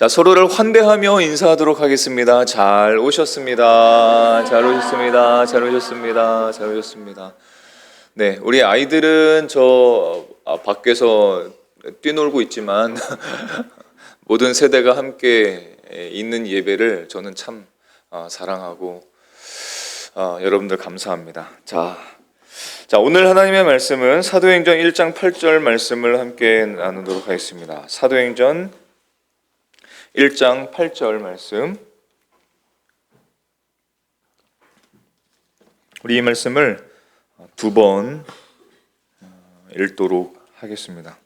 자, 서로를 환대하며 인사하도록 하겠습니다. 잘 오셨습니다. 잘 오셨습니다. 잘 오셨습니다. 잘 오셨습니다. 네, 우리 아이들은 밖에서 뛰놀고 있지만 모든 세대가 함께 있는 예배를 저는 참 사랑하고 여러분들 감사합니다. 자, 오늘 하나님의 말씀은 사도행전 1장 8절 말씀을 함께 나누도록 하겠습니다. 사도행전 1장 8절 말씀, 우리 이 말씀을 두 번 읽도록 하겠습니다.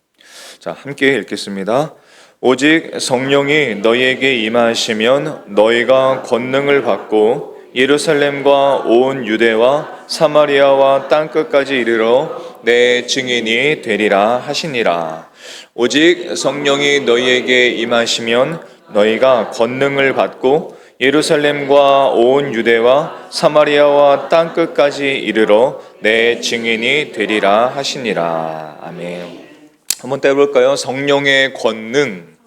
자, 함께 읽겠습니다. 오직 성령이 너희에게 임하시면 너희가 권능을 받고 예루살렘과 온 유대와 사마리아와 땅끝까지 이르러 내 증인이 되리라 하시니라. 오직 성령이 너희에게 임하시면 너희가 권능을 받고 예루살렘과 온 유대와 사마리아와 땅끝까지 이르러 내 증인이 되리라 하시니라. 아멘. 한번 떼볼까요? 성령의 권능.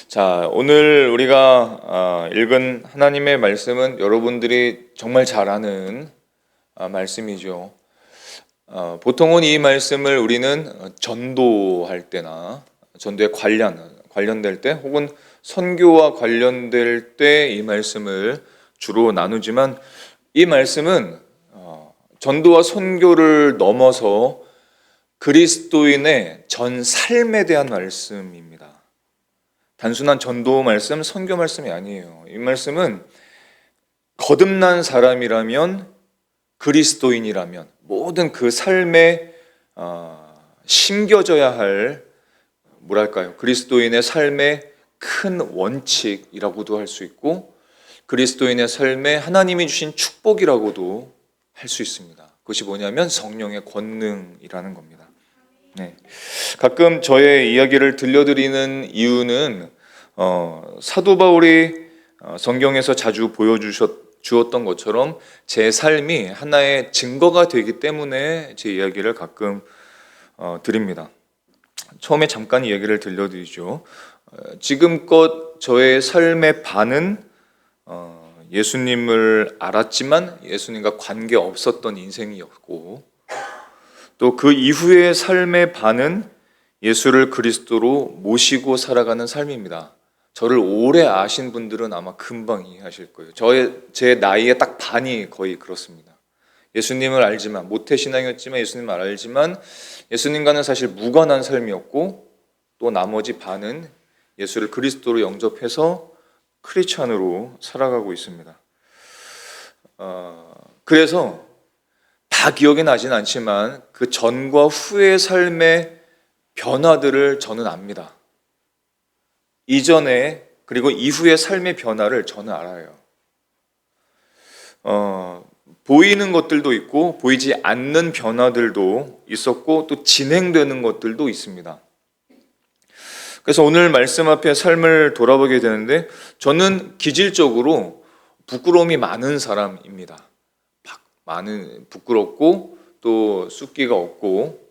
자, 오늘 우리가 읽은 하나님의 말씀은 여러분들이 정말 잘 아는 말씀이죠. 보통은 이 말씀을 우리는 전도할 때나 전도에 관련될 때 혹은 선교와 관련될 때 이 말씀을 주로 나누지만, 이 말씀은 전도와 선교를 넘어서 그리스도인의 전 삶에 대한 말씀입니다. 단순한 전도 말씀, 선교 말씀이 아니에요. 이 말씀은 거듭난 사람이라면, 그리스도인이라면 모든 그 삶에 심겨져야 할, 그리스도인의 삶의 큰 원칙이라고도 할 수 있고, 그리스도인의 삶에 하나님이 주신 축복이라고도 할 수 있습니다. 그것이 뭐냐면 성령의 권능이라는 겁니다. 네. 가끔 저의 이야기를 들려드리는 이유는 사도 바울이 성경에서 자주 보여주었던 것처럼 제 삶이 하나의 증거가 되기 때문에 제 이야기를 가끔 드립니다. 처음에 잠깐 이야기를 들려드리죠. 지금껏 저의 삶의 반은 예수님을 알았지만 예수님과 관계 없었던 인생이었고, 또 그 이후의 삶의 반은 예수를 그리스도로 모시고 살아가는 삶입니다. 저를 오래 아신 분들은 아마 금방 이해하실 거예요. 제 나이의 딱 반이 거의 그렇습니다. 예수님을 알지만, 모태신앙이었지만 예수님을 알지만 예수님과는 사실 무관한 삶이었고, 또 나머지 반은 예수를 그리스도로 영접해서 크리스찬으로 살아가고 있습니다. 그래서 다 기억이 나진 않지만 그 전과 후의 삶의 변화들을 저는 압니다. 이전에 그리고 이후의 삶의 변화를 저는 알아요. 보이는 것들도 있고 보이지 않는 변화들도 있었고 또 진행되는 것들도 있습니다. 그래서 오늘 말씀 앞에 삶을 돌아보게 되는데, 저는 기질적으로 부끄러움이 많은 사람입니다. 부끄럽고 또 숫기가 없고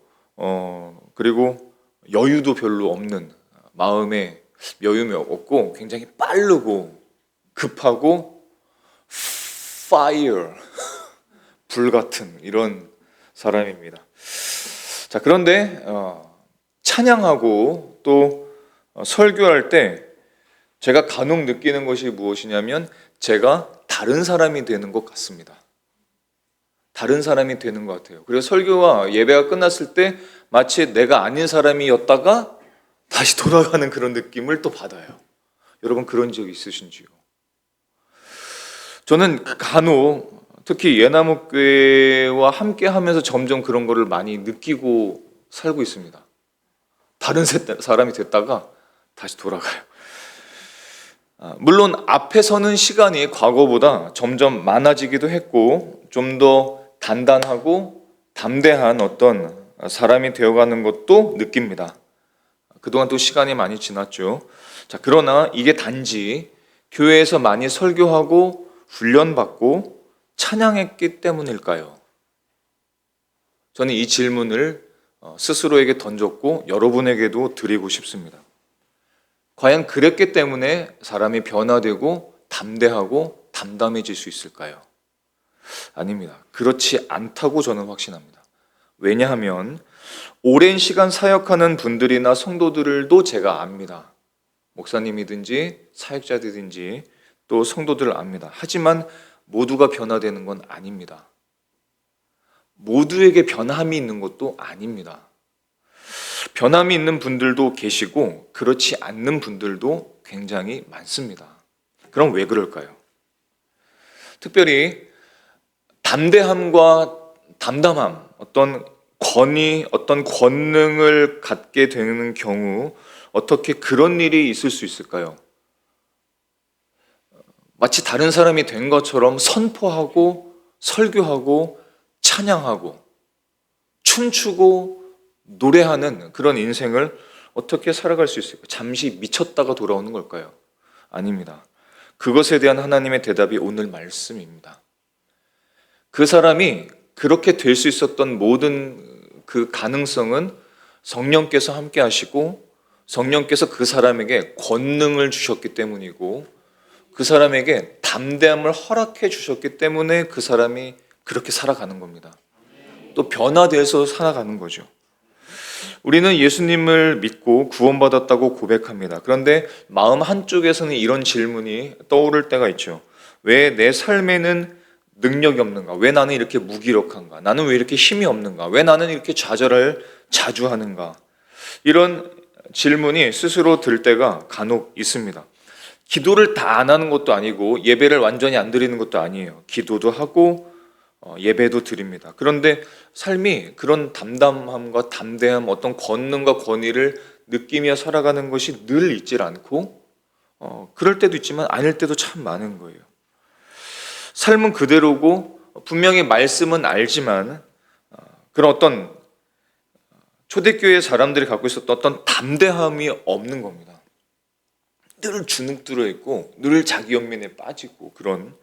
그리고 여유도 별로 없는, 마음에 여유가 없고 굉장히 빠르고 급하고 fire 불 같은 이런 사람입니다. 자, 그런데 찬양하고 또 설교할 때 제가 간혹 느끼는 것이 무엇이냐면, 제가 다른 사람이 되는 것 같습니다. 다른 사람이 되는 것 같아요. 그리고 설교와 예배가 끝났을 때 마치 내가 아닌 사람이었다가 다시 돌아가는 그런 느낌을 또 받아요. 여러분, 그런 적 있으신지요? 저는 간혹 특히 예나무교회와 함께 하면서 점점 그런 거를 많이 느끼고 살고 있습니다. 다른 사람이 됐다가 다시 돌아가요. 물론 앞에 서는 시간이 과거보다 점점 많아지기도 했고, 좀 더 단단하고 담대한 어떤 사람이 되어가는 것도 느낍니다. 그동안 또 시간이 많이 지났죠. 자, 그러나 이게 단지 교회에서 많이 설교하고 훈련받고 찬양했기 때문일까요? 저는 이 질문을 스스로에게 던졌고 여러분에게도 드리고 싶습니다. 과연 그랬기 때문에 사람이 변화되고 담대하고 담담해질 수 있을까요? 아닙니다. 그렇지 않다고 저는 확신합니다. 왜냐하면 오랜 시간 사역하는 분들이나 성도들도 제가 압니다. 목사님이든지 사역자들이든지 또 성도들을 압니다. 하지만 모두가 변화되는 건 아닙니다. 모두에게 변함이 있는 것도 아닙니다. 변함이 있는 분들도 계시고 그렇지 않는 분들도 굉장히 많습니다. 그럼 왜 그럴까요? 특별히 담대함과 담담함, 어떤 권위, 어떤 권능을 갖게 되는 경우 어떻게 그런 일이 있을 수 있을까요? 마치 다른 사람이 된 것처럼 선포하고 설교하고 찬양하고 춤추고 노래하는 그런 인생을 어떻게 살아갈 수 있을까요? 잠시 미쳤다가 돌아오는 걸까요? 아닙니다. 그것에 대한 하나님의 대답이 오늘 말씀입니다. 그 사람이 그렇게 될 수 있었던 모든 그 가능성은 성령께서 함께 하시고 성령께서 그 사람에게 권능을 주셨기 때문이고 그 사람에게 담대함을 허락해 주셨기 때문에 그 사람이 그렇게 살아가는 겁니다. 또 변화돼서 살아가는 거죠. 우리는 예수님을 믿고 구원받았다고 고백합니다. 그런데 마음 한쪽에서는 이런 질문이 떠오를 때가 있죠. 왜 내 삶에는 능력이 없는가? 왜 나는 이렇게 무기력한가? 나는 왜 이렇게 힘이 없는가? 왜 나는 이렇게 좌절을 자주 하는가? 이런 질문이 스스로 들 때가 간혹 있습니다. 기도를 다 안 하는 것도 아니고 예배를 완전히 안 드리는 것도 아니에요. 기도도 하고 예배도 드립니다. 그런데 삶이 그런 담담함과 담대함, 어떤 권능과 권위를 느끼며 살아가는 것이 늘 있질 않고 그럴 때도 있지만 아닐 때도 참 많은 거예요. 삶은 그대로고 분명히 말씀은 알지만 그런 어떤 초대교회 사람들이 갖고 있었던 어떤 담대함이 없는 겁니다. 늘 주눅들어 있고 늘 자기 연민에 빠지고 그런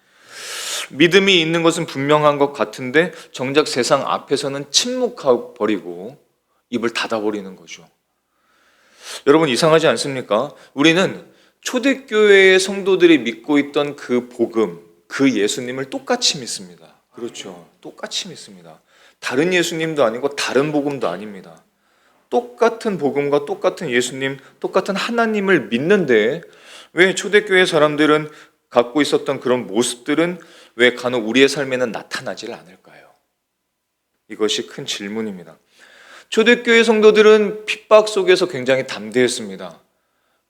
믿음이 있는 것은 분명한 것 같은데 정작 세상 앞에서는 침묵해버리고 입을 닫아버리는 거죠. 여러분 이상하지 않습니까? 우리는 초대교회의 성도들이 믿고 있던 그 복음, 그 예수님을 똑같이 믿습니다. 그렇죠. 똑같이 믿습니다. 다른 예수님도 아니고 다른 복음도 아닙니다. 똑같은 복음과 똑같은 예수님, 똑같은 하나님을 믿는데 왜 초대교회 사람들은 갖고 있었던 그런 모습들은 왜 간혹 우리의 삶에는 나타나질 않을까요? 이것이 큰 질문입니다. 초대교회 성도들은 핍박 속에서 굉장히 담대했습니다.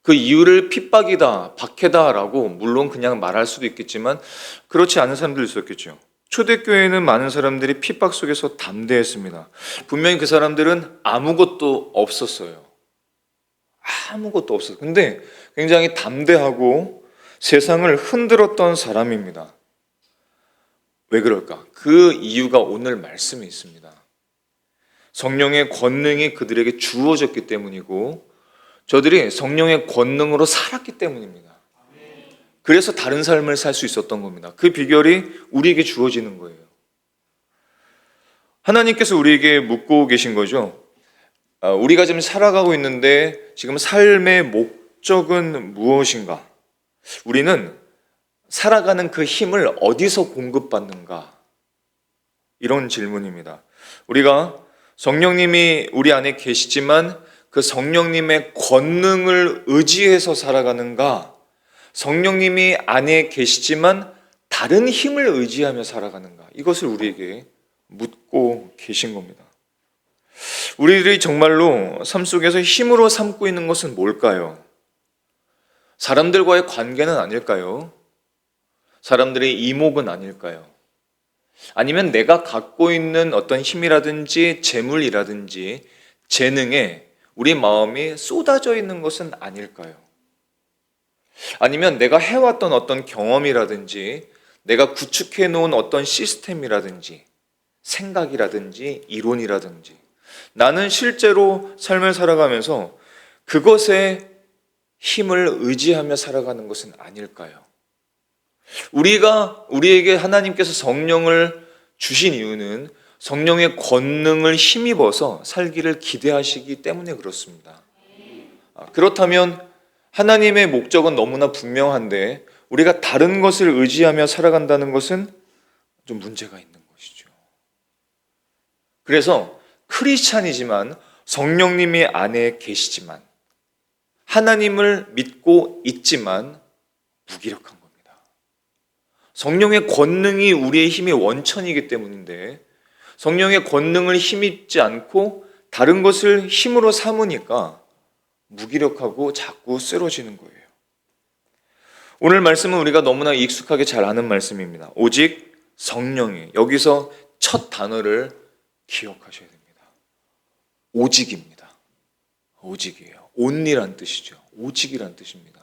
그 이유를 핍박이다, 박해다라고 물론 그냥 말할 수도 있겠지만 그렇지 않은 사람들도 있었겠죠. 초대교회에는 많은 사람들이 핍박 속에서 담대했습니다. 분명히 그 사람들은 아무것도 없었어요. 아무것도 없었어요. 근데 굉장히 담대하고 세상을 흔들었던 사람입니다. 왜 그럴까? 그 이유가 오늘 말씀에 있습니다. 성령의 권능이 그들에게 주어졌기 때문이고 저들이 성령의 권능으로 살았기 때문입니다. 그래서 다른 삶을 살 수 있었던 겁니다. 그 비결이 우리에게 주어지는 거예요. 하나님께서 우리에게 묻고 계신 거죠. 우리가 지금 살아가고 있는데 지금 삶의 목적은 무엇인가? 우리는 살아가는 그 힘을 어디서 공급받는가? 이런 질문입니다. 우리가 성령님이 우리 안에 계시지만 그 성령님의 권능을 의지해서 살아가는가? 성령님이 안에 계시지만 다른 힘을 의지하며 살아가는가? 이것을 우리에게 묻고 계신 겁니다. 우리들이 정말로 삶 속에서 힘으로 삼고 있는 것은 뭘까요? 사람들과의 관계는 아닐까요? 사람들의 이목은 아닐까요? 아니면 내가 갖고 있는 어떤 힘이라든지 재물이라든지 재능에 우리 마음이 쏟아져 있는 것은 아닐까요? 아니면 내가 해왔던 어떤 경험이라든지 내가 구축해 놓은 어떤 시스템이라든지 생각이라든지 이론이라든지 나는 실제로 삶을 살아가면서 그것에 힘을 의지하며 살아가는 것은 아닐까요? 우리에게 하나님께서 성령을 주신 이유는 성령의 권능을 힘입어서 살기를 기대하시기 때문에 그렇습니다. 그렇다면 하나님의 목적은 너무나 분명한데 우리가 다른 것을 의지하며 살아간다는 것은 좀 문제가 있는 것이죠. 그래서 크리스찬이지만 성령님이 안에 계시지만 하나님을 믿고 있지만 무기력한 겁니다. 성령의 권능이 우리의 힘의 원천이기 때문인데 성령의 권능을 힘입지 않고 다른 것을 힘으로 삼으니까 무기력하고 자꾸 쓰러지는 거예요. 오늘 말씀은 우리가 너무나 익숙하게 잘 아는 말씀입니다. 오직 성령이, 여기서 첫 단어를 기억하셔야 됩니다. 오직입니다. 오직이에요. only란 뜻이죠. 오직이란 뜻입니다.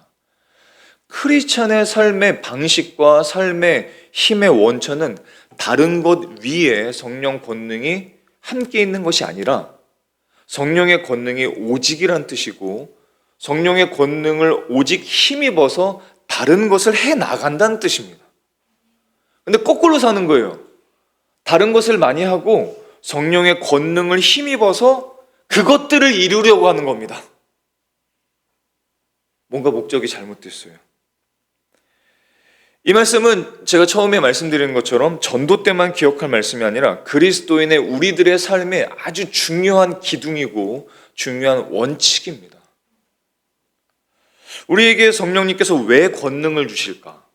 크리스찬의 삶의 방식과 삶의 힘의 원천은 다른 것 위에 성령 권능이 함께 있는 것이 아니라 성령의 권능이 오직이란 뜻이고 성령의 권능을 오직 힘입어서 다른 것을 해나간다는 뜻입니다. 근데 거꾸로 사는 거예요. 다른 것을 많이 하고 성령의 권능을 힘입어서 그것들을 이루려고 하는 겁니다. 뭔가 목적이 잘못됐어요. 이 말씀은 제가 처음에 말씀드린 것처럼 전도 때만 기억할 말씀이 아니라 그리스도인의 우리들의 삶에 아주 중요한 기둥이고 중요한 원칙입니다. 우리에게 성령님께서 왜 권능을 주실까?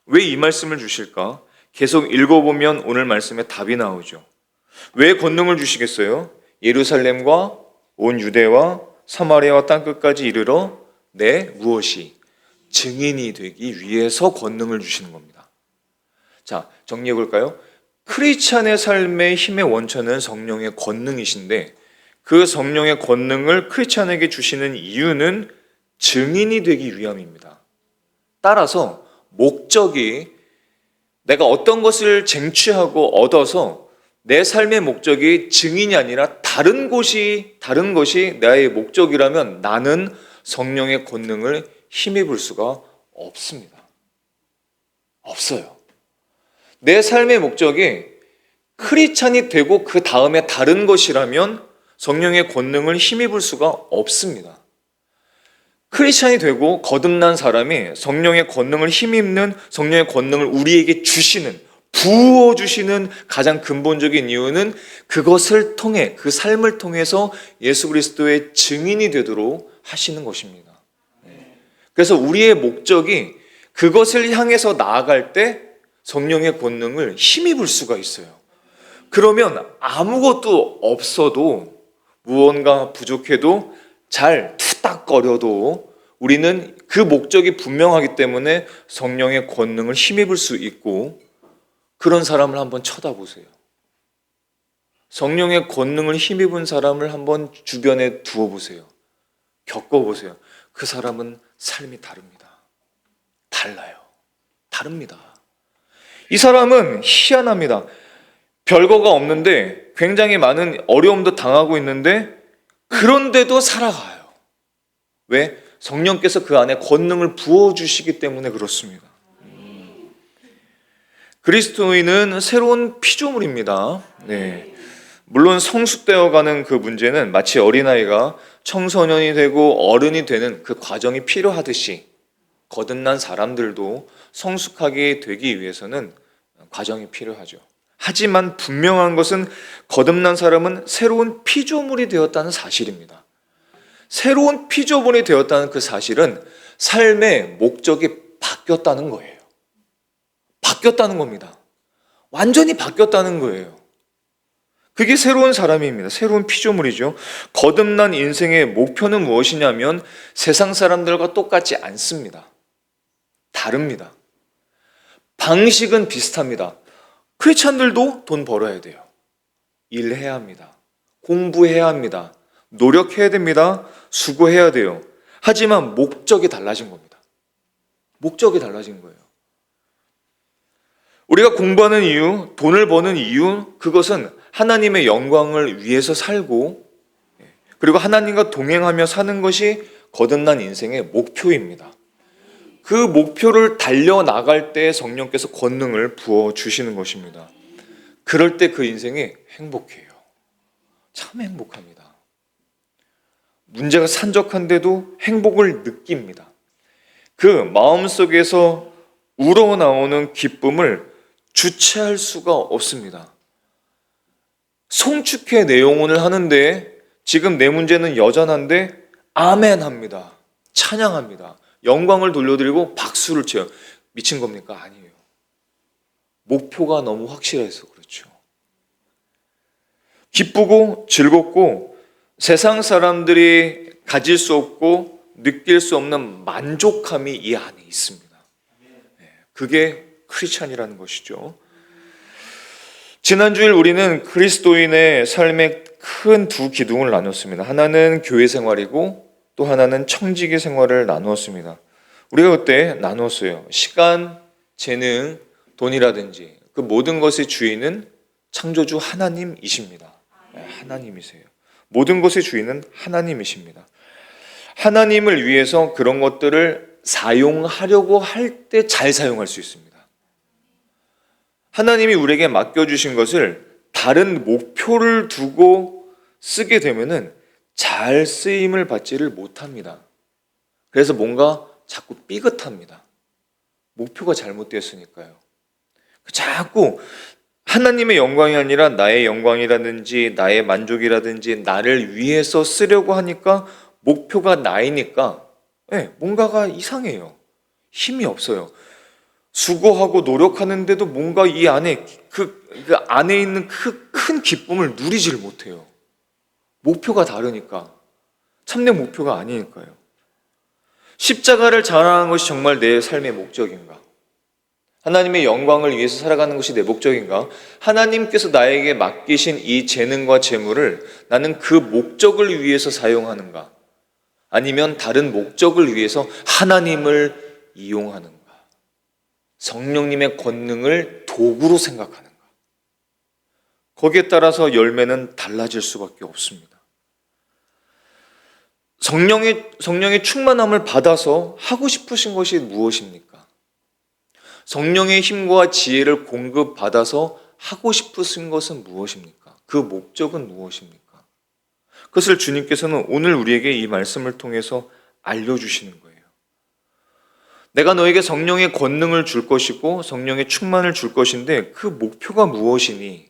왜 이 말씀을 주실까? 계속 읽어보면 오늘 말씀에 답이 나오죠. 왜 권능을 주시겠어요? 예루살렘과 온 유대와 사마리아와 땅끝까지 이르러 내 무엇이 증인이 되기 위해서 권능을 주시는 겁니다. 자, 정리해 볼까요? 크리스찬의 삶의 힘의 원천은 성령의 권능이신데 그 성령의 권능을 크리스찬에게 주시는 이유는 증인이 되기 위함입니다. 따라서 목적이 내가 어떤 것을 쟁취하고 얻어서 내 삶의 목적이 증인이 아니라 다른 것이 나의 목적이라면 나는 성령의 권능을 힘입을 수가 없습니다. 없어요. 내 삶의 목적이 크리스찬이 되고 그 다음에 다른 것이라면 성령의 권능을 힘입을 수가 없습니다. 크리스찬이 되고 거듭난 사람이 성령의 권능을 힘입는 성령의 권능을 우리에게 주시는 부어주시는 가장 근본적인 이유는 그것을 통해 그 삶을 통해서 예수 그리스도의 증인이 되도록 하시는 것입니다. 그래서 우리의 목적이 그것을 향해서 나아갈 때 성령의 권능을 힘입을 수가 있어요. 그러면 아무것도 없어도 무언가 부족해도 잘 투닥거려도 우리는 그 목적이 분명하기 때문에 성령의 권능을 힘입을 수 있고 그런 사람을 한번 쳐다보세요. 성령의 권능을 힘입은 사람을 한번 주변에 두어보세요. 겪어보세요. 그 사람은 삶이 다릅니다. 달라요. 다릅니다. 이 사람은 희한합니다. 별거가 없는데 굉장히 많은 어려움도 당하고 있는데 그런데도 살아가요. 왜? 성령께서 그 안에 권능을 부어주시기 때문에 그렇습니다. 그리스도인은 새로운 피조물입니다. 네. 물론 성숙되어가는 그 문제는 마치 어린아이가 청소년이 되고 어른이 되는 그 과정이 필요하듯이 거듭난 사람들도 성숙하게 되기 위해서는 과정이 필요하죠. 하지만 분명한 것은 거듭난 사람은 새로운 피조물이 되었다는 사실입니다. 새로운 피조물이 되었다는 그 사실은 삶의 목적이 바뀌었다는 거예요. 바뀌었다는 겁니다. 완전히 바뀌었다는 거예요. 그게 새로운 사람입니다. 새로운 피조물이죠. 거듭난 인생의 목표는 무엇이냐면 세상 사람들과 똑같지 않습니다. 다릅니다. 방식은 비슷합니다. 크리스찬들도 돈 벌어야 돼요. 일해야 합니다. 공부해야 합니다. 노력해야 됩니다. 수고해야 돼요. 하지만 목적이 달라진 겁니다. 목적이 달라진 거예요. 우리가 공부하는 이유, 돈을 버는 이유, 그것은 하나님의 영광을 위해서 살고 그리고 하나님과 동행하며 사는 것이 거듭난 인생의 목표입니다. 그 목표를 달려나갈 때 성령께서 권능을 부어주시는 것입니다. 그럴 때 그 인생이 행복해요. 참 행복합니다. 문제가 산적한데도 행복을 느낍니다. 그 마음속에서 우러나오는 기쁨을 주체할 수가 없습니다. 송축회 내용을 하는데 지금 내 문제는 여전한데 아멘 합니다. 찬양합니다. 영광을 돌려드리고 박수를 쳐요. 미친 겁니까? 아니에요. 목표가 너무 확실해서 그렇죠. 기쁘고 즐겁고 세상 사람들이 가질 수 없고 느낄 수 없는 만족함이 이 안에 있습니다. 그게 크리스찬이라는 것이죠. 지난주일 우리는 그리스도인의 삶의 큰 두 기둥을 나눴습니다. 하나는 교회 생활이고 또 하나는 청지기 생활을 나누었습니다. 우리가 그때 나누었어요. 시간, 재능, 돈이라든지 그 모든 것의 주인은 창조주 하나님이십니다. 하나님이세요. 모든 것의 주인은 하나님이십니다. 하나님을 위해서 그런 것들을 사용하려고 할 때 잘 사용할 수 있습니다. 하나님이 우리에게 맡겨주신 것을 다른 목표를 두고 쓰게 되면은 잘 쓰임을 받지를 못합니다. 그래서 뭔가 자꾸 삐긋합니다. 목표가 잘못되었으니까요. 자꾸 하나님의 영광이 아니라 나의 영광이라든지 나의 만족이라든지 나를 위해서 쓰려고 하니까 목표가 나이니까 뭔가가 이상해요. 힘이 없어요. 수고하고 노력하는데도 뭔가 이 안에 그 안에 있는 그 큰 기쁨을 누리지를 못해요. 목표가 다르니까. 참된 목표가 아니니까요. 십자가를 자랑하는 것이 정말 내 삶의 목적인가? 하나님의 영광을 위해서 살아가는 것이 내 목적인가? 하나님께서 나에게 맡기신 이 재능과 재물을 나는 그 목적을 위해서 사용하는가? 아니면 다른 목적을 위해서 하나님을 이용하는가? 성령님의 권능을 도구로 생각하는가? 거기에 따라서 열매는 달라질 수밖에 없습니다. 성령의 충만함을 받아서 하고 싶으신 것이 무엇입니까? 성령의 힘과 지혜를 공급받아서 하고 싶으신 것은 무엇입니까? 그 목적은 무엇입니까? 그것을 주님께서는 오늘 우리에게 이 말씀을 통해서 알려주시는 거예요. 내가 너에게 성령의 권능을 줄 것이고 성령의 충만을 줄 것인데 그 목표가 무엇이니?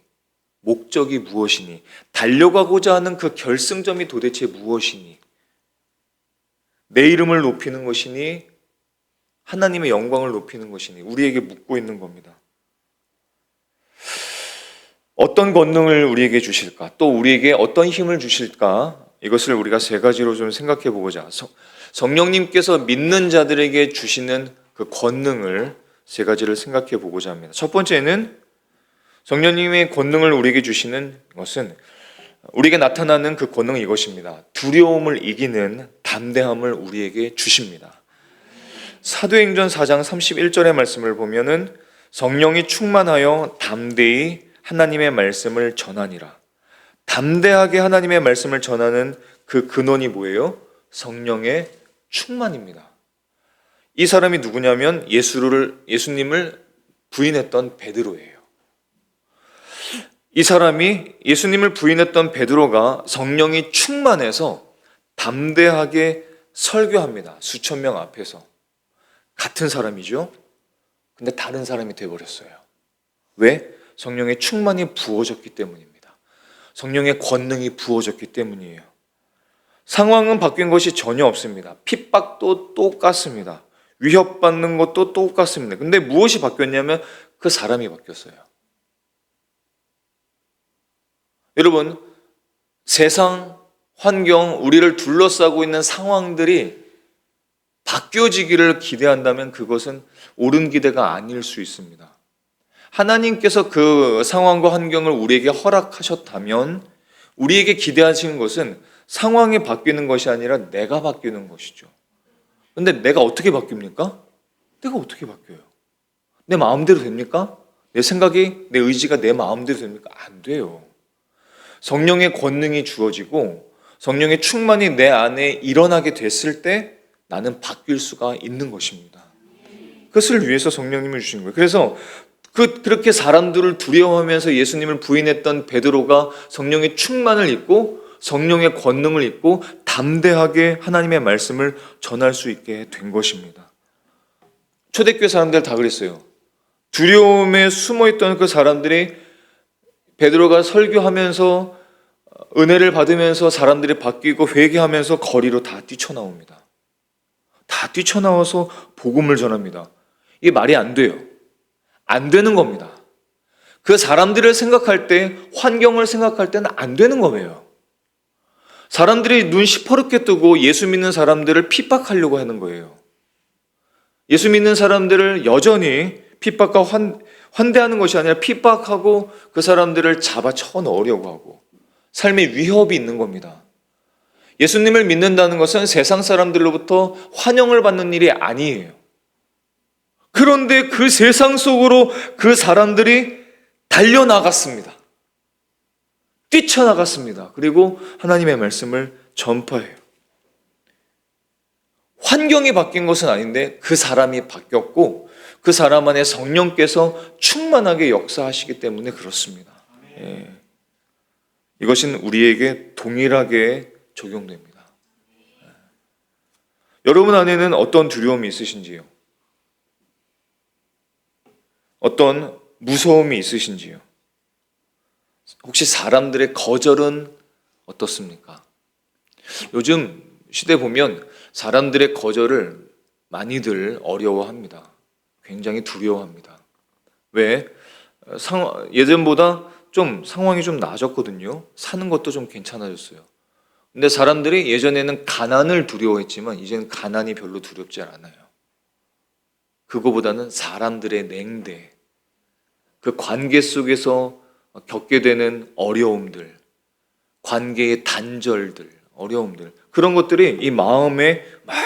목적이 무엇이니? 달려가고자 하는 그 결승점이 도대체 무엇이니? 내 이름을 높이는 것이니? 하나님의 영광을 높이는 것이니? 우리에게 묻고 있는 겁니다. 어떤 권능을 우리에게 주실까? 또 우리에게 어떤 힘을 주실까? 이것을 우리가 세 가지로 좀 생각해 보고자. 성령님께서 믿는 자들에게 주시는 그 권능을 세 가지를 생각해 보고자 합니다. 첫 번째는 성령님의 권능을 우리에게 주시는 것은 우리에게 나타나는 그 권능은 이것입니다. 두려움을 이기는 담대함을 우리에게 주십니다. 사도행전 4장 31절의 말씀을 보면은 성령이 충만하여 담대히 하나님의 말씀을 전하니라. 담대하게 하나님의 말씀을 전하는 그 근원이 뭐예요? 성령의 충만입니다. 이 사람이 누구냐면 예수님을 부인했던 베드로예요. 이 사람이 예수님을 부인했던 베드로가 성령이 충만해서 담대하게 설교합니다. 수천 명 앞에서. 같은 사람이죠. 근데 다른 사람이 되어버렸어요. 왜? 성령의 충만이 부어졌기 때문입니다. 성령의 권능이 부어졌기 때문이에요. 상황은 바뀐 것이 전혀 없습니다. 핍박도 똑같습니다. 위협받는 것도 똑같습니다. 근데 무엇이 바뀌었냐면 그 사람이 바뀌었어요. 여러분, 세상, 환경, 우리를 둘러싸고 있는 상황들이 바뀌어지기를 기대한다면 그것은 옳은 기대가 아닐 수 있습니다. 하나님께서 그 상황과 환경을 우리에게 허락하셨다면 우리에게 기대하시는 것은 상황이 바뀌는 것이 아니라 내가 바뀌는 것이죠. 근데 내가 어떻게 바뀝니까? 내가 어떻게 바뀌어요? 내 마음대로 됩니까? 내 생각이, 내 의지가 내 마음대로 됩니까? 안 돼요. 성령의 권능이 주어지고 성령의 충만이 내 안에 일어나게 됐을 때 나는 바뀔 수가 있는 것입니다. 그것을 위해서 성령님을 주신 거예요. 그래서 그렇게 사람들을 두려워하면서 예수님을 부인했던 베드로가 성령의 충만을 입고 성령의 권능을 입고 담대하게 하나님의 말씀을 전할 수 있게 된 것입니다. 초대교회 사람들 다 그랬어요. 두려움에 숨어있던 그 사람들이 베드로가 설교하면서 은혜를 받으면서 사람들이 바뀌고 회개하면서 거리로 다 뛰쳐나옵니다. 다 뛰쳐나와서 복음을 전합니다. 이게 말이 안 돼요. 안 되는 겁니다. 그 사람들을 생각할 때, 환경을 생각할 때는 안 되는 거예요. 사람들이 눈 시퍼렇게 뜨고 예수 믿는 사람들을 핍박하려고 하는 거예요. 예수 믿는 사람들을 여전히 핍박과 환대하는 것이 아니라 핍박하고 그 사람들을 잡아쳐 넣으려고 하고 삶의 위협이 있는 겁니다. 예수님을 믿는다는 것은 세상 사람들로부터 환영을 받는 일이 아니에요. 그런데 그 세상 속으로 그 사람들이 달려나갔습니다. 뛰쳐나갔습니다. 그리고 하나님의 말씀을 전파해요. 환경이 바뀐 것은 아닌데 그 사람이 바뀌었고 그 사람 안에 성령께서 충만하게 역사하시기 때문에 그렇습니다. 예. 이것은 우리에게 동일하게 적용됩니다. 예. 여러분 안에는 어떤 두려움이 있으신지요? 어떤 무서움이 있으신지요? 혹시 사람들의 거절은 어떻습니까? 요즘 시대 보면 사람들의 거절을 많이들 어려워합니다. 굉장히 두려워합니다. 왜? 예전보다 좀 상황이 좀 나아졌거든요. 사는 것도 좀 괜찮아졌어요. 근데 사람들이 예전에는 가난을 두려워했지만 이제는 가난이 별로 두렵지 않아요. 그거보다는 사람들의 냉대, 그 관계 속에서 겪게 되는 어려움들, 관계의 단절들, 어려움들, 그런 것들이 이 마음에 막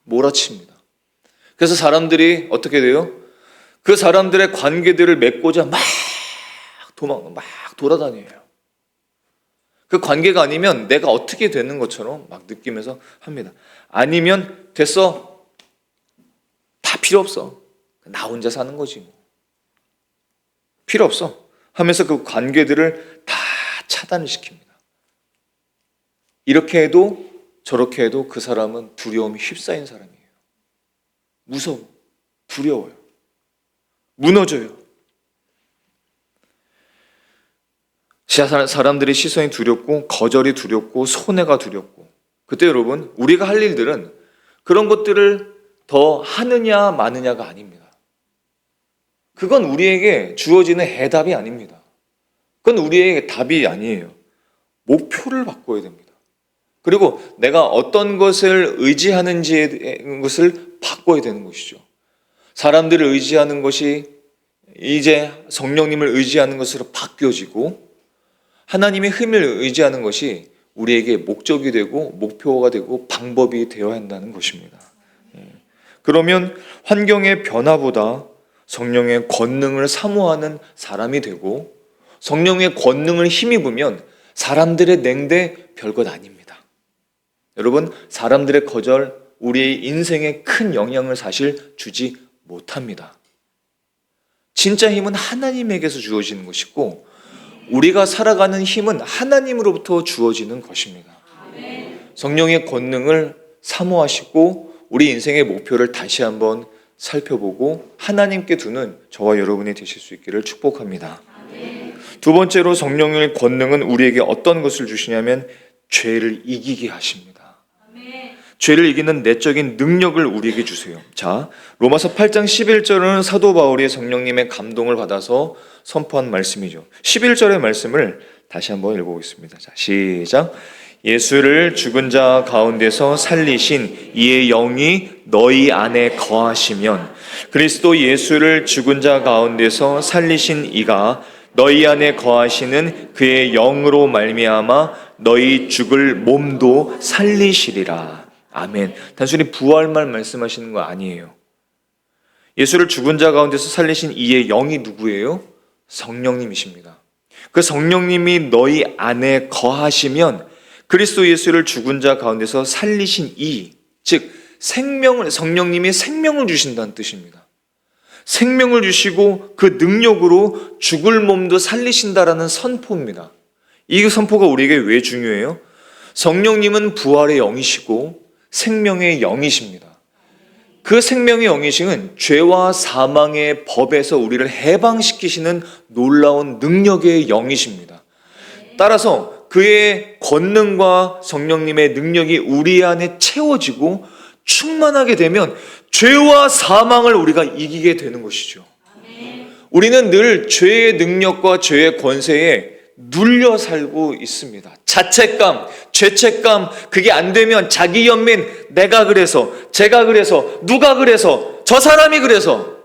몰아칩니다. 그래서 사람들이 어떻게 돼요? 그 사람들의 관계들을 맺고자 막 돌아다녀요. 그 관계가 아니면 내가 어떻게 되는 것처럼 막 느끼면서 합니다. 아니면 됐어, 다 필요 없어, 나 혼자 사는 거지 뭐. 필요 없어 하면서 그 관계들을 다 차단을 시킵니다. 이렇게 해도 저렇게 해도 그 사람은 두려움이 휩싸인 사람이에요. 무서워, 두려워요, 무너져요. 사람들의 시선이 두렵고 거절이 두렵고 손해가 두렵고, 그때 여러분 우리가 할 일들은 그런 것들을 더 하느냐 마느냐가 아닙니다. 그건 우리에게 주어지는 해답이 아닙니다. 그건 우리에게 답이 아니에요. 목표를 바꿔야 됩니다. 그리고 내가 어떤 것을 의지하는지의 것을 바꿔야 되는 것이죠. 사람들을 의지하는 것이 이제 성령님을 의지하는 것으로 바뀌어지고, 하나님의 힘을 의지하는 것이 우리에게 목적이 되고 목표가 되고 방법이 되어야 한다는 것입니다. 그러면 환경의 변화보다 성령의 권능을 사모하는 사람이 되고, 성령의 권능을 힘입으면 사람들의 냉대 별것 아닙니다. 여러분, 사람들의 거절 우리의 인생에 큰 영향을 사실 주지 못합니다. 진짜 힘은 하나님에게서 주어지는 것이고, 우리가 살아가는 힘은 하나님으로부터 주어지는 것입니다. 성령의 권능을 사모하시고 우리 인생의 목표를 다시 한번 살펴보고 하나님께 두는 저와 여러분이 되실 수 있기를 축복합니다. 두 번째로 성령의 권능은 우리에게 어떤 것을 주시냐면 죄를 이기게 하십니다. 죄를 이기는 내적인 능력을 우리에게 주세요. 자, 로마서 8장 11절은 사도 바울이 성령님의 감동을 받아서 선포한 말씀이죠. 11절의 말씀을 다시 한번 읽어보겠습니다. 자, 시작. 예수를 죽은 자 가운데서 살리신 이의 영이 너희 안에 거하시면, 그리스도 예수를 죽은 자 가운데서 살리신 이가 너희 안에 거하시는 그의 영으로 말미암아 너희 죽을 몸도 살리시리라. 아멘. 단순히 부활만 말씀하시는 거 아니에요. 예수를 죽은 자 가운데서 살리신 이의 영이 누구예요? 성령님이십니다. 그 성령님이 너희 안에 거하시면 그리스도 예수를 죽은 자 가운데서 살리신 이, 즉 성령님이 생명을 주신다는 뜻입니다. 생명을 주시고 그 능력으로 죽을 몸도 살리신다라는 선포입니다. 이 선포가 우리에게 왜 중요해요? 성령님은 부활의 영이시고 생명의 영이십니다. 그 생명의 영이시는 죄와 사망의 법에서 우리를 해방시키시는 놀라운 능력의 영이십니다. 따라서 그의 권능과 성령님의 능력이 우리 안에 채워지고 충만하게 되면 죄와 사망을 우리가 이기게 되는 것이죠. 우리는 늘 죄의 능력과 죄의 권세에 눌려 살고 있습니다. 자책감, 죄책감, 그게 안 되면 자기 연민, 내가 그래서, 제가 그래서, 누가 그래서, 저 사람이 그래서.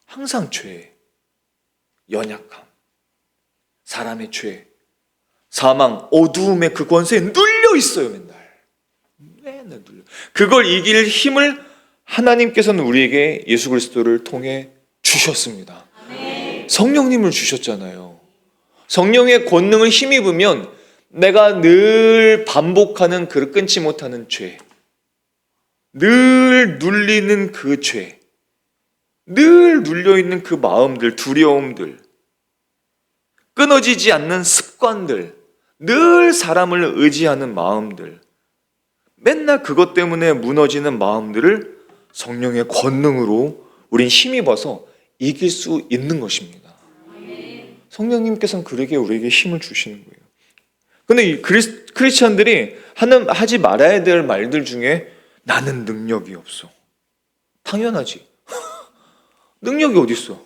항상 죄, 연약함, 사람의 죄, 사망, 어두움의 그 권세에 눌려 있어요. 맨날 눌려. 그걸 이길 힘을 하나님께서는 우리에게 예수 그리스도를 통해 주셨습니다. 성령님을 주셨잖아요. 성령의 권능을 힘입으면 내가 늘 반복하는 그 끊지 못하는 죄, 늘 눌리는 그 죄, 늘 눌려있는 그 마음들, 두려움들, 끊어지지 않는 습관들, 늘 사람을 의지하는 마음들, 맨날 그것 때문에 무너지는 마음들을 성령의 권능으로 우린 힘입어서 이길 수 있는 것입니다. 성령님께서는 그러게 우리에게 힘을 주시는 거예요. 근데 이 크리스찬들이 하지 말아야 될 말들 중에 나는 능력이 없어. 당연하지. 능력이 어디 있어?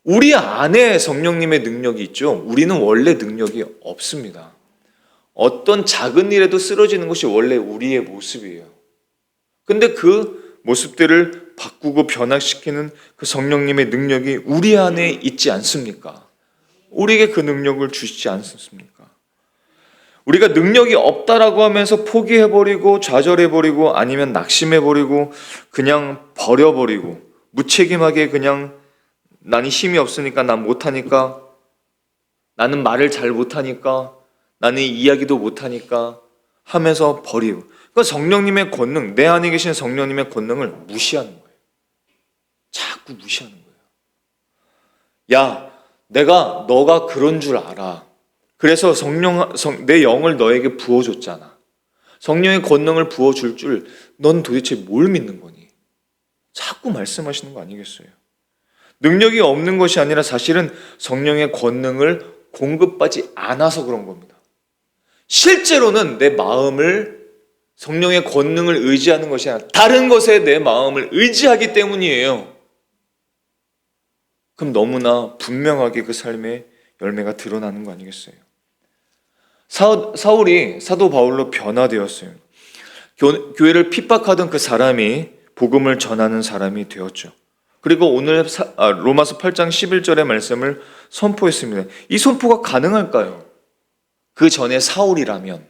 우리 안에 성령님의 능력이 있죠. 우리는 원래 능력이 없습니다. 어떤 작은 일에도 쓰러지는 것이 원래 우리의 모습이에요. 근데 그 모습들을 바꾸고 변화시키는 그 성령님의 능력이 우리 안에 있지 않습니까? 우리에게 그 능력을 주시지 않습니까? 우리가 능력이 없다라고 하면서 포기해버리고 좌절해버리고 아니면 낙심해버리고 그냥 버려버리고 무책임하게 그냥 나는 힘이 없으니까 난 못하니까 나는 말을 잘 못하니까 나는 이야기도 못하니까 하면서 버리고 그 성령님의 권능, 내 안에 계신 성령님의 권능을 무시하는 거예요. 자꾸 무시하는 거예요. 야, 너가 그런 줄 알아. 그래서 내 영을 너에게 부어줬잖아. 성령의 권능을 부어줄 줄 넌 도대체 뭘 믿는 거니? 자꾸 말씀하시는 거 아니겠어요? 능력이 없는 것이 아니라 사실은 성령의 권능을 공급받지 않아서 그런 겁니다. 실제로는 내 마음을 성령의 권능을 의지하는 것이 아니라 다른 것에 내 마음을 의지하기 때문이에요. 그럼 너무나 분명하게 그 삶의 열매가 드러나는 거 아니겠어요? 사울이 사도 바울로 변화되었어요. 교회를 핍박하던 그 사람이 복음을 전하는 사람이 되었죠. 그리고 오늘 로마서 8장 11절의 말씀을 선포했습니다. 이 선포가 가능할까요? 그 전에 사울이라면,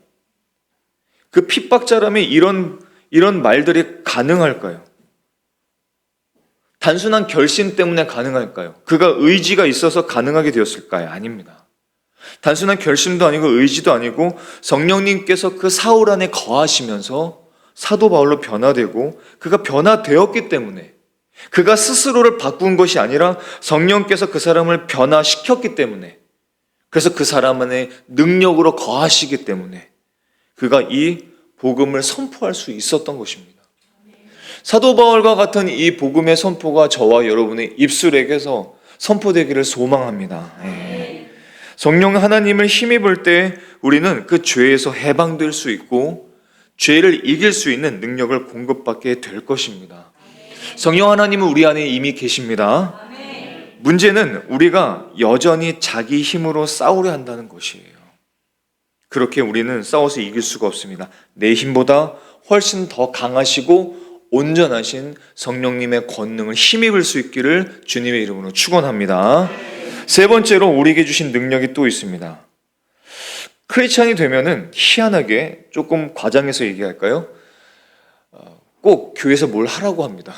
그 핍박자라면 이런 말들이 가능할까요? 단순한 결심 때문에 가능할까요? 그가 의지가 있어서 가능하게 되었을까요? 아닙니다. 단순한 결심도 아니고 의지도 아니고 성령님께서 그 사울 안에 거하시면서 사도 바울로 변화되고 그가 변화되었기 때문에, 그가 스스로를 바꾼 것이 아니라 성령께서 그 사람을 변화시켰기 때문에, 그래서 그 사람 안에 능력으로 거하시기 때문에 그가 이 복음을 선포할 수 있었던 것입니다. 사도 바울과 같은 이 복음의 선포가 저와 여러분의 입술에게서 선포되기를 소망합니다. 성령 하나님을 힘입을 때 우리는 그 죄에서 해방될 수 있고 죄를 이길 수 있는 능력을 공급받게 될 것입니다. 성령 하나님은 우리 안에 이미 계십니다. 문제는 우리가 여전히 자기 힘으로 싸우려 한다는 것이에요. 그렇게 우리는 싸워서 이길 수가 없습니다. 내 힘보다 훨씬 더 강하시고 온전하신 성령님의 권능을 힘입을 수 있기를 주님의 이름으로 축원합니다. 세 번째로 우리에게 주신 능력이 또 있습니다. 크리스찬이 되면은 희한하게, 조금 과장해서 얘기할까요? 꼭 교회에서 뭘 하라고 합니다.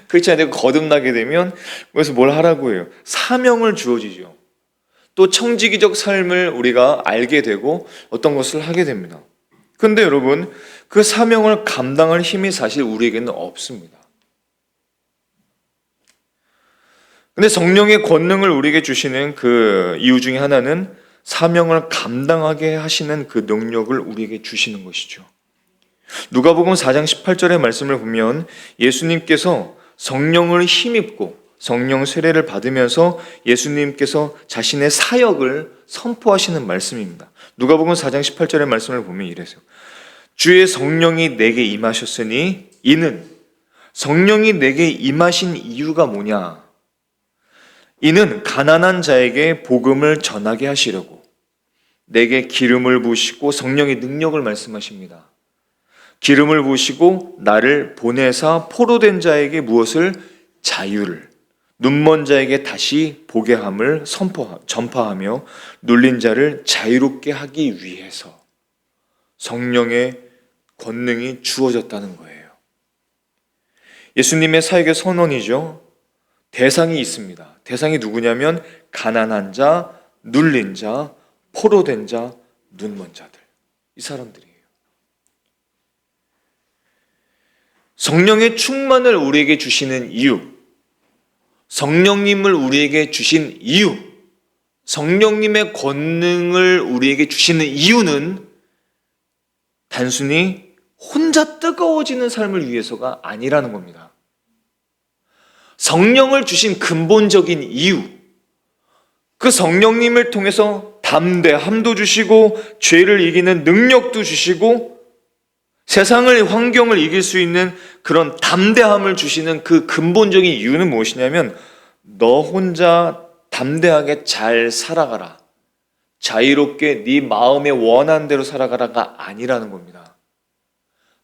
크리스찬이 되고 거듭나게 되면 그래서 뭘 하라고 해요? 사명을 주어지죠. 또 청지기적 삶을 우리가 알게 되고 어떤 것을 하게 됩니다. 근데 여러분, 그 사명을 감당할 힘이 사실 우리에게는 없습니다. 근데 성령의 권능을 우리에게 주시는 그 이유 중에 하나는 사명을 감당하게 하시는 그 능력을 우리에게 주시는 것이죠. 누가복음 4장 18절의 말씀을 보면 예수님께서 성령을 힘입고 성령 세례를 받으면서 예수님께서 자신의 사역을 선포하시는 말씀입니다. 누가복음 4장 18절의 말씀을 보면 이래요. 주의 성령이 내게 임하셨으니 이는, 성령이 내게 임하신 이유가 뭐냐? 이는 가난한 자에게 복음을 전하게 하시려고 내게 기름을 부으시고, 성령의 능력을 말씀하십니다. 기름을 부으시고 나를 보내사 포로된 자에게 무엇을? 자유를, 눈먼 자에게 다시 보게 함을 전파하며 눌린 자를 자유롭게 하기 위해서 성령의 권능이 주어졌다는 거예요. 예수님의 사역의 선언이죠. 대상이 있습니다. 대상이 누구냐면 가난한 자, 눌린 자, 포로된 자, 눈먼 자들, 이 사람들이에요. 성령의 충만을 우리에게 주시는 이유, 성령님을 우리에게 주신 이유, 성령님의 권능을 우리에게 주시는 이유는 단순히 혼자 뜨거워지는 삶을 위해서가 아니라는 겁니다. 성령을 주신 근본적인 이유, 그 성령님을 통해서 담대함도 주시고 죄를 이기는 능력도 주시고 세상을, 환경을 이길 수 있는 그런 담대함을 주시는 그 근본적인 이유는 무엇이냐면 너 혼자 담대하게 잘 살아가라, 자유롭게 네 마음에 원하는 대로 살아가라가 아니라는 겁니다.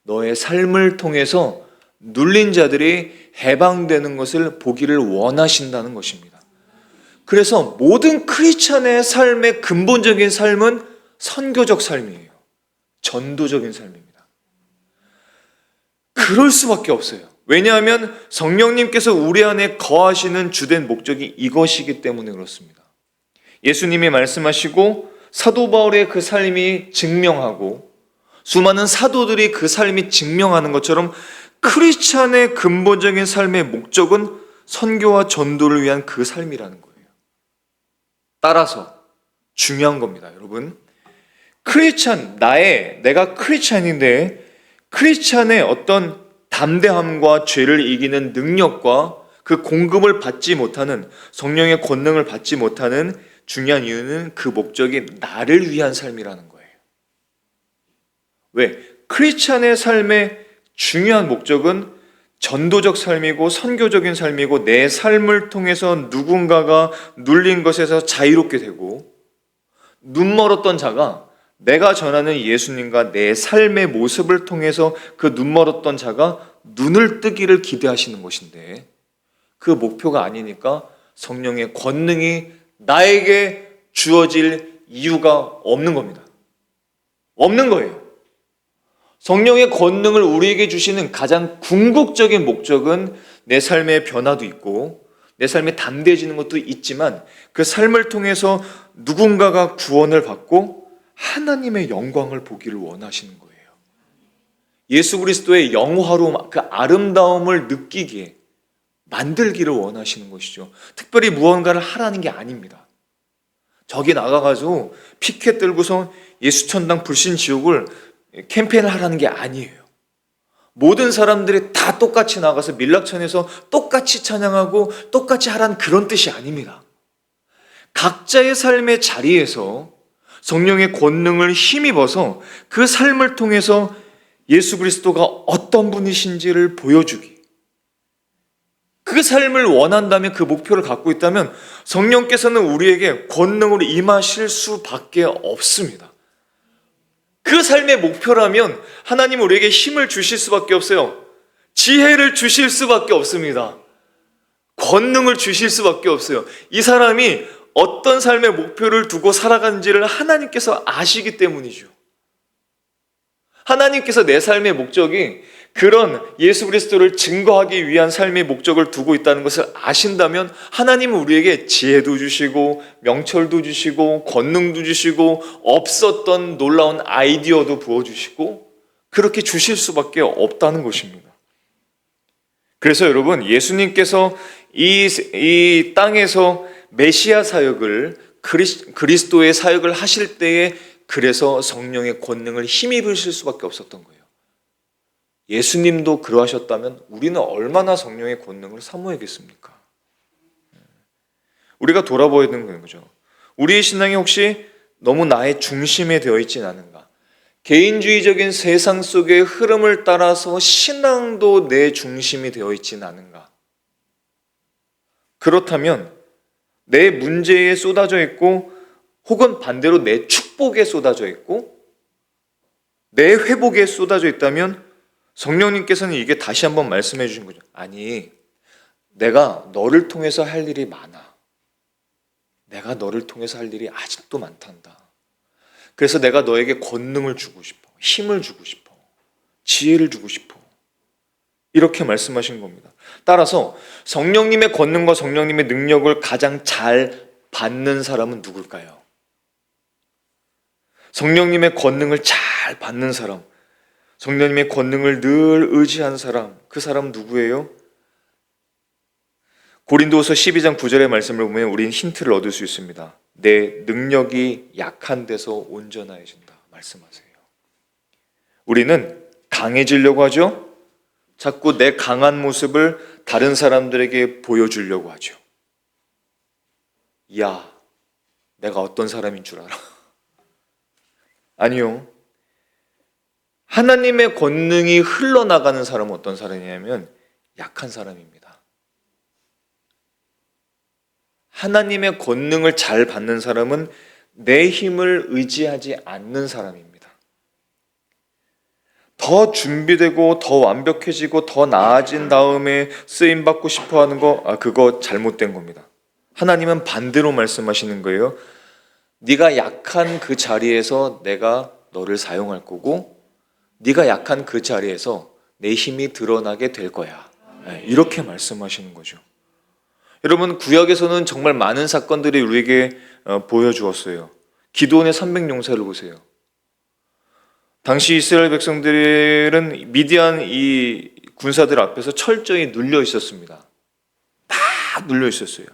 너의 삶을 통해서 눌린 자들이 해방되는 것을 보기를 원하신다는 것입니다. 그래서 모든 크리스찬의 삶의 근본적인 삶은 선교적 삶이에요. 전도적인 삶입니다. 그럴 수밖에 없어요. 왜냐하면 성령님께서 우리 안에 거하시는 주된 목적이 이것이기 때문에 그렇습니다. 예수님이 말씀하시고 사도 바울의 그 삶이 증명하고 수많은 사도들이 그 삶이 증명하는 것처럼 크리스찬의 근본적인 삶의 목적은 선교와 전도를 위한 그 삶이라는 거예요. 따라서 중요한 겁니다, 여러분. 크리스찬, 내가 크리스찬인데 크리스찬의 어떤 담대함과 죄를 이기는 능력과 그 공급을 받지 못하는, 성령의 권능을 받지 못하는 중요한 이유는 그 목적이 나를 위한 삶이라는 거예요. 왜? 크리스찬의 삶의 중요한 목적은 전도적 삶이고 선교적인 삶이고 내 삶을 통해서 누군가가 눌린 것에서 자유롭게 되고, 눈 멀었던 자가 내가 전하는 예수님과 내 삶의 모습을 통해서 그 눈 멀었던 자가 눈을 뜨기를 기대하시는 것인데, 그 목표가 아니니까 성령의 권능이 나에게 주어질 이유가 없는 겁니다. 없는 거예요. 성령의 권능을 우리에게 주시는 가장 궁극적인 목적은 내 삶의 변화도 있고 내 삶에 담대해지는 것도 있지만 그 삶을 통해서 누군가가 구원을 받고 하나님의 영광을 보기를 원하시는 거예요. 예수 그리스도의 영화로움, 그 아름다움을 느끼게 만들기를 원하시는 것이죠. 특별히 무언가를 하라는 게 아닙니다. 저기 나가가지고 피켓 들고서 예수천당 불신지옥을 캠페인을 하라는 게 아니에요. 모든 사람들이 다 똑같이 나가서 밀락천에서 똑같이 찬양하고 똑같이 하라는 그런 뜻이 아닙니다. 각자의 삶의 자리에서 성령의 권능을 힘입어서 그 삶을 통해서 예수 그리스도가 어떤 분이신지를 보여주기, 그 삶을 원한다면, 그 목표를 갖고 있다면 성령께서는 우리에게 권능으로 임하실 수밖에 없습니다. 그 삶의 목표라면 하나님은 우리에게 힘을 주실 수밖에 없어요. 지혜를 주실 수밖에 없습니다. 권능을 주실 수밖에 없어요. 이 사람이 어떤 삶의 목표를 두고 살아가는지를 하나님께서 아시기 때문이죠. 하나님께서 내 삶의 목적이 그런 예수 그리스도를 증거하기 위한 삶의 목적을 두고 있다는 것을 아신다면 하나님은 우리에게 지혜도 주시고 명철도 주시고 권능도 주시고 없었던 놀라운 아이디어도 부어주시고 그렇게 주실 수밖에 없다는 것입니다. 그래서 여러분, 예수님께서 이 땅에서 메시아 사역을 그리스도의 사역을 하실 때에 그래서 성령의 권능을 힘입으실 수밖에 없었던 거예요. 예수님도 그러하셨다면 우리는 얼마나 성령의 권능을 사모하겠습니까? 우리가 돌아보아야 되는 거죠. 우리의 신앙이 혹시 너무 나의 중심에 되어 있지는 않은가? 개인주의적인 세상 속의 흐름을 따라서 신앙도 내 중심이 되어 있지는 않은가? 그렇다면 내 문제에 쏟아져 있고 혹은 반대로 내 축복에 쏟아져 있고 내 회복에 쏟아져 있다면 성령님께서는 이게 다시 한번 말씀해 주신 거죠. 아니, 내가 너를 통해서 할 일이 많아. 내가 너를 통해서 할 일이 아직도 많단다. 그래서 내가 너에게 권능을 주고 싶어. 힘을 주고 싶어. 지혜를 주고 싶어. 이렇게 말씀하신 겁니다. 따라서 성령님의 권능과 성령님의 능력을 가장 잘 받는 사람은 누굴까요? 성령님의 권능을 잘 받는 사람, 성령님의 권능을 늘 의지하는 사람, 그 사람은 누구예요? 고린도후서 12장 9절의 말씀을 보면 우리는 힌트를 얻을 수 있습니다. 내 능력이 약한 데서 온전해진다 말씀하세요. 우리는 강해지려고 하죠. 자꾸 내 강한 모습을 다른 사람들에게 보여주려고 하죠. 야, 내가 어떤 사람인 줄 알아? 아니요. 하나님의 권능이 흘러나가는 사람은 어떤 사람이냐면 약한 사람입니다. 하나님의 권능을 잘 받는 사람은 내 힘을 의지하지 않는 사람입니다. 더 준비되고 더 완벽해지고 더 나아진 다음에 쓰임받고 싶어하는 그거 잘못된 겁니다. 하나님은 반대로 말씀하시는 거예요. 네가 약한 그 자리에서 내가 너를 사용할 거고 네가 약한 그 자리에서 내 힘이 드러나게 될 거야. 이렇게 말씀하시는 거죠. 여러분, 구약에서는 정말 많은 사건들이 우리에게 보여주었어요. 기드온의 300용사를 보세요. 당시 이스라엘 백성들은 미디안 이 군사들 앞에서 철저히 눌려 있었습니다. 다 눌려 있었어요.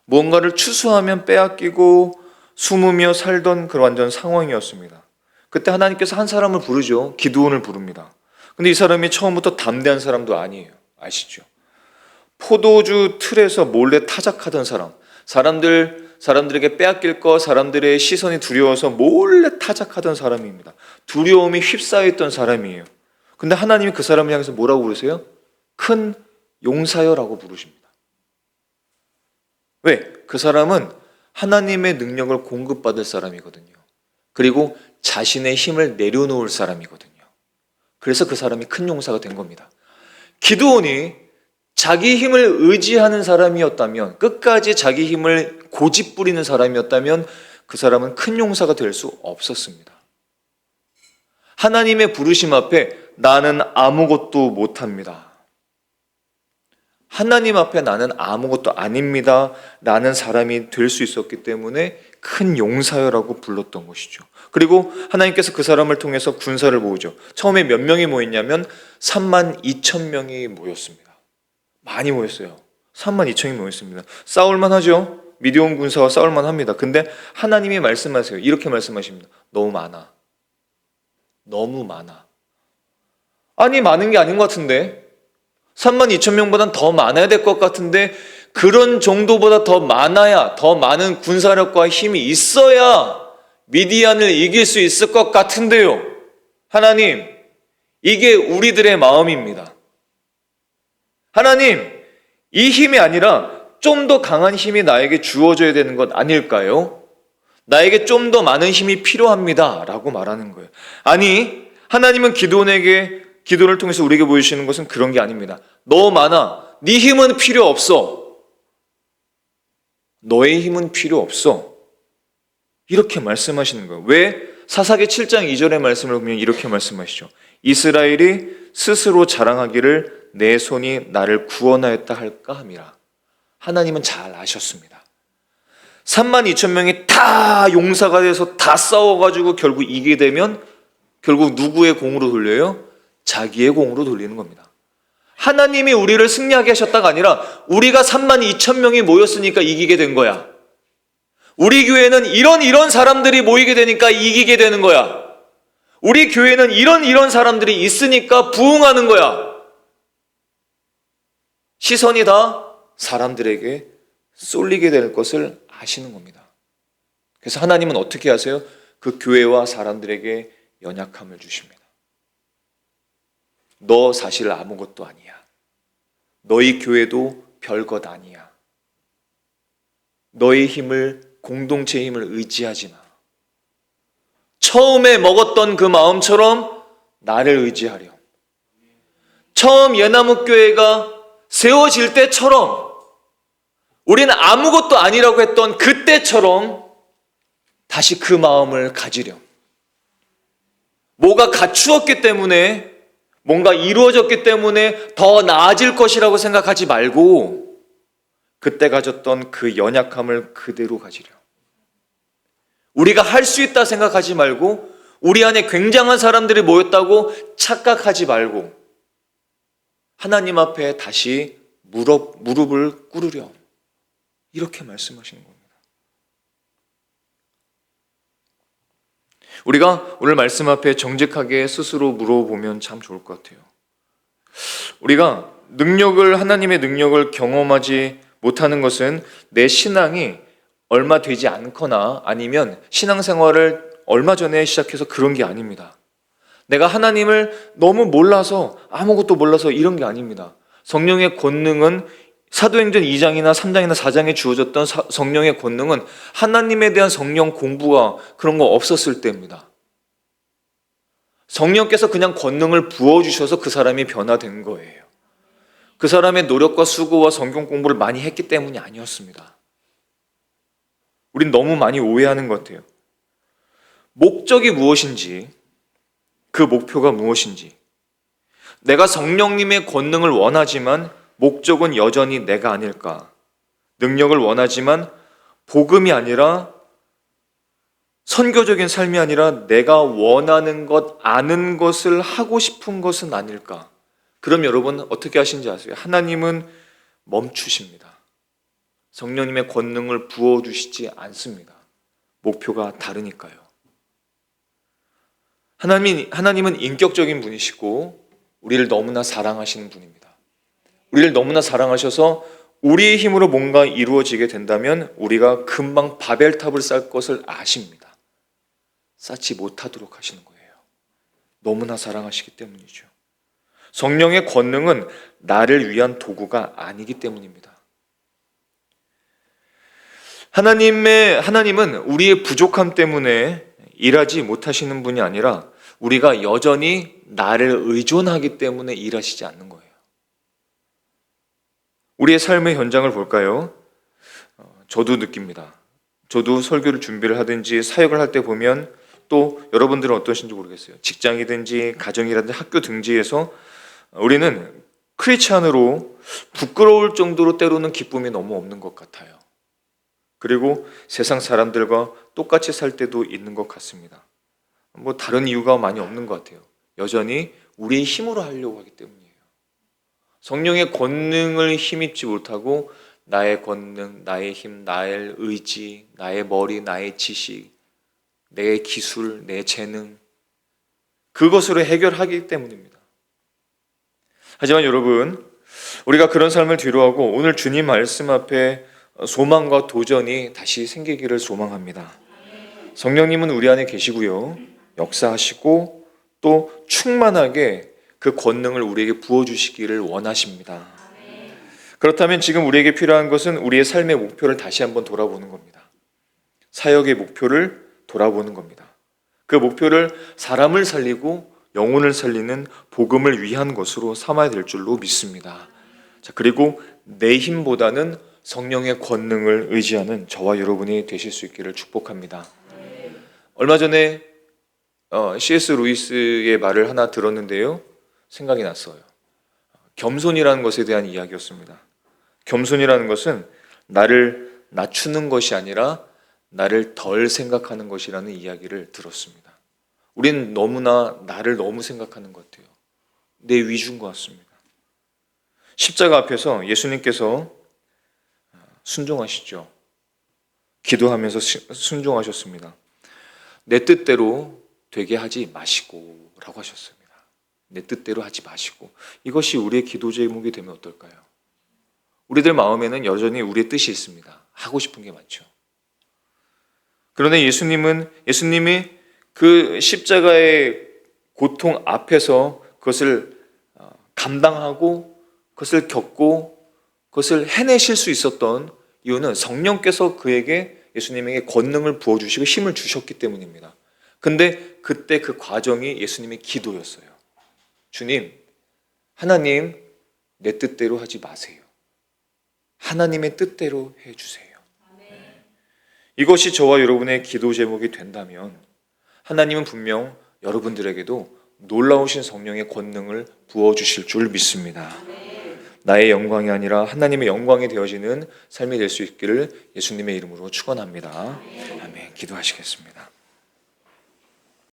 뭔가를 추수하면 빼앗기고 숨으며 살던 그런 완전 상황이었습니다. 그때 하나님께서 한 사람을 부르죠. 기드온을 부릅니다. 근데 이 사람이 처음부터 담대한 사람도 아니에요. 아시죠? 포도주 틀에서 몰래 타작하던 사람, 사람들에게 빼앗길 거, 사람들의 시선이 두려워서 몰래 타작하던 사람입니다. 두려움이 휩싸였던 사람이에요. 근데 하나님이 그 사람을 향해서 뭐라고 부르세요? 큰 용사여라고 부르십니다. 왜? 그 사람은 하나님의 능력을 공급받을 사람이거든요. 그리고 자신의 힘을 내려놓을 사람이거든요. 그래서 그 사람이 큰 용사가 된 겁니다. 기드온이 자기 힘을 의지하는 사람이었다면, 끝까지 자기 힘을 고집 부리는 사람이었다면 그 사람은 큰 용사가 될 수 없었습니다. 하나님의 부르심 앞에 나는 아무것도 못합니다. 하나님 앞에 나는 아무것도 아닙니다 라는 사람이 될 수 있었기 때문에 큰 용사여라고 불렀던 것이죠. 그리고 하나님께서 그 사람을 통해서 군사를 모으죠. 처음에 몇 명이 모였냐면 32,000명이 모였습니다. 많이 모였어요. 32,000명이 모였습니다. 싸울만 하죠. 미디온 군사와 싸울만 합니다. 근데 하나님이 말씀하세요. 이렇게 말씀하십니다. 너무 많아. 너무 많아. 아니, 많은 게 아닌 것 같은데 32,000명보다는 더 많아야 될 것 같은데 그런 정도보다 더 많아야, 더 많은 군사력과 힘이 있어야 미디안을 이길 수 있을 것 같은데요. 하나님, 이게 우리들의 마음입니다. 하나님, 이 힘이 아니라 좀 더 강한 힘이 나에게 주어져야 되는 것 아닐까요? 나에게 좀 더 많은 힘이 필요합니다 라고 말하는 거예요. 아니, 하나님은 기도를 통해서 우리에게 보여주시는 것은 그런 게 아닙니다. 너무 많아. 네 힘은 필요 없어. 너의 힘은 필요 없어. 이렇게 말씀하시는 거예요. 왜? 사사기 7장 2절의 말씀을 보면 이렇게 말씀하시죠. 이스라엘이 스스로 자랑하기를 내 손이 나를 구원하였다 할까 함이라. 하나님은 잘 아셨습니다. 32,000명이 다 용사가 돼서 다 싸워가지고 결국 이기게 되면 결국 누구의 공으로 돌려요? 자기의 공으로 돌리는 겁니다. 하나님이 우리를 승리하게 하셨다가 아니라 우리가 32,000명이 모였으니까 이기게 된 거야. 우리 교회는 이런 사람들이 모이게 되니까 이기게 되는 거야. 우리 교회는 이런 사람들이 있으니까 부흥하는 거야. 시선이 다 사람들에게 쏠리게 될 것을 아시는 겁니다. 그래서 하나님은 어떻게 하세요? 그 교회와 사람들에게 연약함을 주십니다. 너 사실 아무것도 아니야. 너희 교회도 별것 아니야. 너의 힘을, 공동체의 힘을 의지하지 마. 처음에 먹었던 그 마음처럼 나를 의지하렴. 처음 예나무교회가 세워질 때처럼 우리는 아무것도 아니라고 했던 그때처럼 다시 그 마음을 가지렴. 뭐가 갖추었기 때문에, 뭔가 이루어졌기 때문에 더 나아질 것이라고 생각하지 말고 그때 가졌던 그 연약함을 그대로 가지렴. 우리가 할 수 있다 생각하지 말고, 우리 안에 굉장한 사람들이 모였다고 착각하지 말고 하나님 앞에 다시 무릎을 꿇으렴. 이렇게 말씀하시는 겁니다. 우리가 오늘 말씀 앞에 정직하게 스스로 물어보면 참 좋을 것 같아요. 우리가 하나님의 능력을 경험하지 못하는 것은 내 신앙이 얼마 되지 않거나 아니면 신앙생활을 얼마 전에 시작해서 그런 게 아닙니다. 내가 하나님을 너무 몰라서, 아무것도 몰라서 이런 게 아닙니다. 성령의 권능은 사도행전 2장이나 3장이나 4장에 주어졌던 성령의 권능은 하나님에 대한 성령 공부가 그런 거 없었을 때입니다. 성령께서 그냥 권능을 부어주셔서 그 사람이 변화된 거예요. 그 사람의 노력과 수고와 성경 공부를 많이 했기 때문이 아니었습니다. 우린 너무 많이 오해하는 것 같아요. 목적이 무엇인지, 그 목표가 무엇인지, 내가 성령님의 권능을 원하지만 목적은 여전히 내가 아닐까? 능력을 원하지만 복음이 아니라, 선교적인 삶이 아니라 내가 원하는 것, 아는 것을 하고 싶은 것은 아닐까? 그럼 여러분 어떻게 하시는지 아세요? 하나님은 멈추십니다. 성령님의 권능을 부어주시지 않습니다. 목표가 다르니까요. 하나님은 인격적인 분이시고 우리를 너무나 사랑하시는 분입니다. 우리를 너무나 사랑하셔서 우리의 힘으로 뭔가 이루어지게 된다면 우리가 금방 바벨탑을 쌓을 것을 아십니다. 쌓지 못하도록 하시는 거예요. 너무나 사랑하시기 때문이죠. 성령의 권능은 나를 위한 도구가 아니기 때문입니다. 하나님은 우리의 부족함 때문에 일하지 못하시는 분이 아니라 우리가 여전히 나를 의존하기 때문에 일하시지 않는 거예요. 우리의 삶의 현장을 볼까요? 저도 느낍니다. 저도 설교를 준비를 하든지 사역을 할 때 보면, 또 여러분들은 어떠신지 모르겠어요. 직장이든지 가정이라든지 학교 등지에서 우리는 크리스찬으로 부끄러울 정도로 때로는 기쁨이 너무 없는 것 같아요. 그리고 세상 사람들과 똑같이 살 때도 있는 것 같습니다. 뭐 다른 이유가 많이 없는 것 같아요. 여전히 우리의 힘으로 하려고 하기 때문이에요. 성령의 권능을 힘입지 못하고 나의 권능, 나의 힘, 나의 의지, 나의 머리, 나의 지식, 내 기술, 내 재능, 그것으로 해결하기 때문입니다. 하지만 여러분, 우리가 그런 삶을 뒤로하고 오늘 주님 말씀 앞에 소망과 도전이 다시 생기기를 소망합니다. 성령님은 우리 안에 계시고요, 역사하시고 또 충만하게 그 권능을 우리에게 부어주시기를 원하십니다. 그렇다면 지금 우리에게 필요한 것은 우리의 삶의 목표를 다시 한번 돌아보는 겁니다. 사역의 목표를 돌아보는 겁니다. 그 목표를 사람을 살리고 영혼을 살리는 복음을 위한 것으로 삼아야 될 줄로 믿습니다. 자, 그리고 내 힘보다는 성령의 권능을 의지하는 저와 여러분이 되실 수 있기를 축복합니다. 얼마 전에 C.S. 루이스의 말을 하나 들었는데요, 생각이 났어요. 겸손이라는 것에 대한 이야기였습니다. 겸손이라는 것은 나를 낮추는 것이 아니라 나를 덜 생각하는 것이라는 이야기를 들었습니다. 우리는 너무나 나를 너무 생각하는 것 같아요. 내 위주인 것 같습니다. 십자가 앞에서 예수님께서 순종하시죠. 기도하면서 순종하셨습니다. 내 뜻대로 되게 하지 마시고 라고 하셨습니다. 내 뜻대로 하지 마시고. 이것이 우리의 기도 제목이 되면 어떨까요? 우리들 마음에는 여전히 우리의 뜻이 있습니다. 하고 싶은 게 많죠. 그런데 예수님이 그 십자가의 고통 앞에서 그것을 감당하고 그것을 겪고 그것을 해내실 수 있었던 이유는 성령께서 예수님에게 권능을 부어주시고 힘을 주셨기 때문입니다. 근데 그때 그 과정이 예수님의 기도였어요. 주님, 하나님, 내 뜻대로 하지 마세요. 하나님의 뜻대로 해주세요. 이것이 저와 여러분의 기도 제목이 된다면 하나님은 분명 여러분들에게도 놀라우신 성령의 권능을 부어주실 줄 믿습니다. 나의 영광이 아니라 하나님의 영광이 되어지는 삶이 될 수 있기를 예수님의 이름으로 축원합니다. 아멘. 기도하시겠습니다.